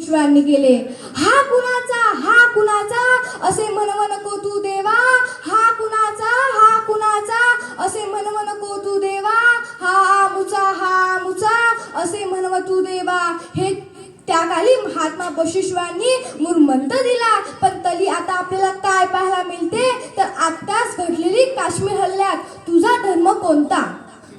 बशिष्ठरावांनी केले. हा कुणाचा असे म्हणव नको तू देवा, हा कुणाचा असे म्हणव नको तू देवा, हा मुचा असे म्हणव तू देवा. हे त्या काळी महात्मा बशिष्ठरावांनी मूर्मंत दिला. पण तरी आता आपल्याला काय पाहायला मिळते तर आत्ताच घडलेली काश्मीर हल्ल्यात तुझा धर्म कोणता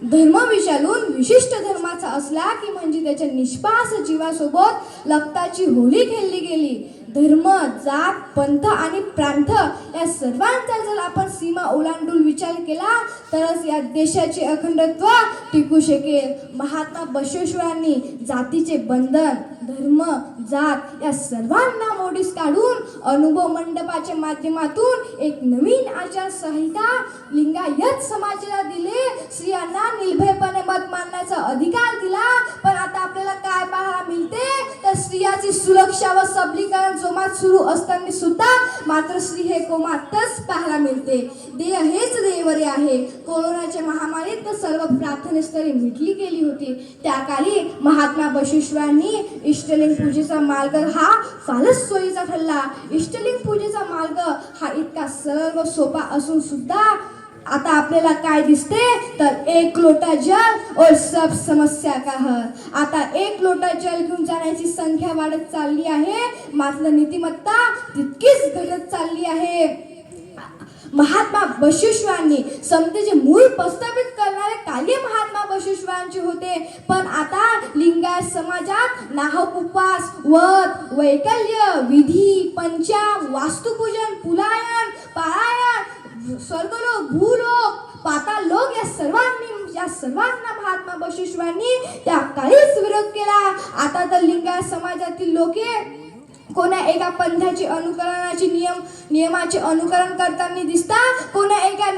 धर्म विचारून विशिष्ट धर्माचा असला की म्हणजे त्याच्या निष्पास जीवासोबत रक्ताची होळी खेळली गेली. धर्म, जात, पंथ आणि प्रांत या सर्वांचा जर आपण सीमा ओलांडून विचार केला तरच या देशाचे अखंडत्व टिकू शकेल. महात्मा बशिष्ठरावांनी जातीचे बंधन, धर्म, जात या सर्वांना मोडीस काढून अनुभव मंडपाच्या माध्यमातून एक नवीन आचारसंहिता लिंगायत समाजाला दिले. स्त्रियांना निर्भयपणे मत मांडण्याचा अधिकार दिला. पण आता आपल्याला काय पाहायला मिळते तर स्त्रियाची सुरक्षा व सबलीकरण जोमात सुरू असताना सुद्धा मात्र स्त्री हे कोमातच पाहायला मिळते. देह हेच देवरे आहे. कोरोनाच्या महामारीत तर सर्व प्रार्थनेस्तरी मिटली गेली होती. त्या काळी महात्मा बशिष्ठरावांनी इष्टलिंग पूजेचा मार्ग हा फारच सोयीचा ठरला. इष्टलिंग पूजेचा मार्ग हा इतका सरळ व सोपा असून सुद्धा आता आपल्याला काय दिसते तर एक लोटा जल और सब समस्या का हल. आता एक लोटा जल घेऊन जाण्याची संख्या वाढत चालली आहे, मात्र नीतिमत्ता तितकीच घडत चालली आहे. महात्मा बशिष्ठरावांनी समतेचे मूळ प्रस्थापित करणारे कार्य महात्मा बशिष्ठरावांचे होते. पण आता लिंगायत समाजात नाहक उपवास, व्रत, वैकल्य, विधी, पंचांग, वास्तुपूजन, पुलायन, पारायण, स्वर्गलोक, भूलोक, पाताळ लोक या सर्वांना महात्मा बशिष्ठरावांनी त्या काळीच विरोध केला. आता तर लिंगायत समाजातील लोके कोणा एका पंथाचे अनुकरणाचे नियमाचे अनुकरण करताना दिसतात, कोणा एका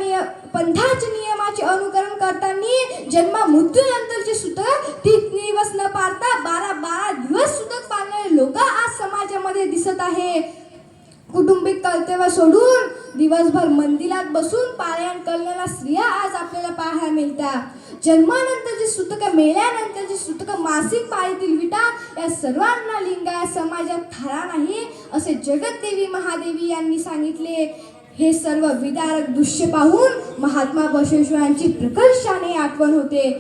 पंथाचे नियमाचे अनुकरण करताना जन्म मृत्यूनंतरचे सुतक 30 दिवस न पाळता 12 दिवस सुतक पाळणारे लोक आज समाजामध्ये दिसत आहे. कौटुंबिक कर्तव्य सोडून दिवसभर मंदिरात बसून पारायण करणाऱ्या स्त्रिया आज आपल्याला पाहायला मिळतात. जन्मानंतरची सुतक, मेल्यानंतरची सुतक, मासिक पाळीतील विटा या सर्वांना लिंगायत समाजात थारा नाही असे जगतदेवी महादेवी यांनी सांगितले. हे सर्व विदारक दृश्य पाहून महात्मा बशिष्ठरावांची प्रकर्षाने आठवण होते.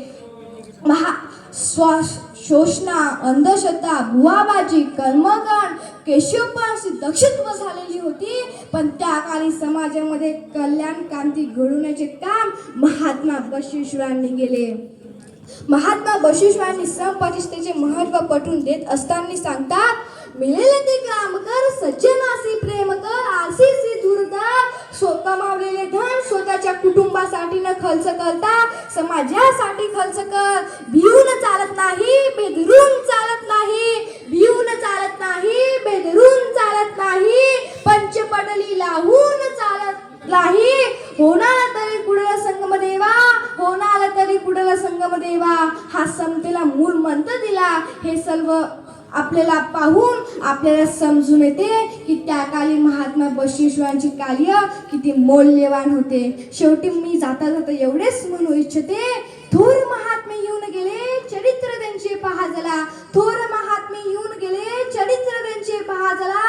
शोषणा, अंधश्रद्धा, भुवाबाजी, कर्मकांड, केशवपाशी दक्षत्व झालेली होती. पण त्या काळी समाजामध्ये कल्याण क्रांती घडवण्याचे काम महात्मा बशिष्ठरावांनी केले. महात्मा बशिष्ठरावांनी समप्रतिष्ठेचे महत्त्व पटवून देत असताना सांगतात, मिळेल ते काम कर, सज्जनाशी प्रेम कर, आळशीशी दूर कर. कमावलेले धन स्वतःच्या कुटुंबासाठी न खर्च करता समाजासाठी खर्च कर. भिवून चालत नाही, बेदरून चालत नाही, भिवून चालत नाही, बेदरून चालत नाही, पंचपडली लावून चालत नाही. होणार तरी कुडल संगम देवा, होणार तरी कुडल संगम देवा हा समतेला मूळ मंत्र दिला. हे सर्व आपल्याला पाहून आपल्याला समजून येते की त्या काळी महात्मा बशिष्ठरावांचे कार्य किती मौल्यवान होते. शेवटी मी जाता एवढेच म्हणू इच्छिते, थोर महात्मे येऊन गेले, चरित्र त्यांचे पहा जला. थोर महात्मे येऊन गेले, चरित्र त्यांचे पहा जला.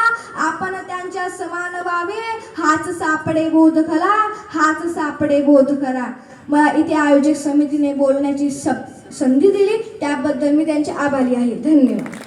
आपण त्यांच्या समान व्हावे हाच सापडे बोध खरा, हाच सापडे बोध करा. मला इथे आयोजक समितीने बोलण्याची संधी दिली त्याबद्दल मी त्यांचे आभारी आहे. धन्यवाद.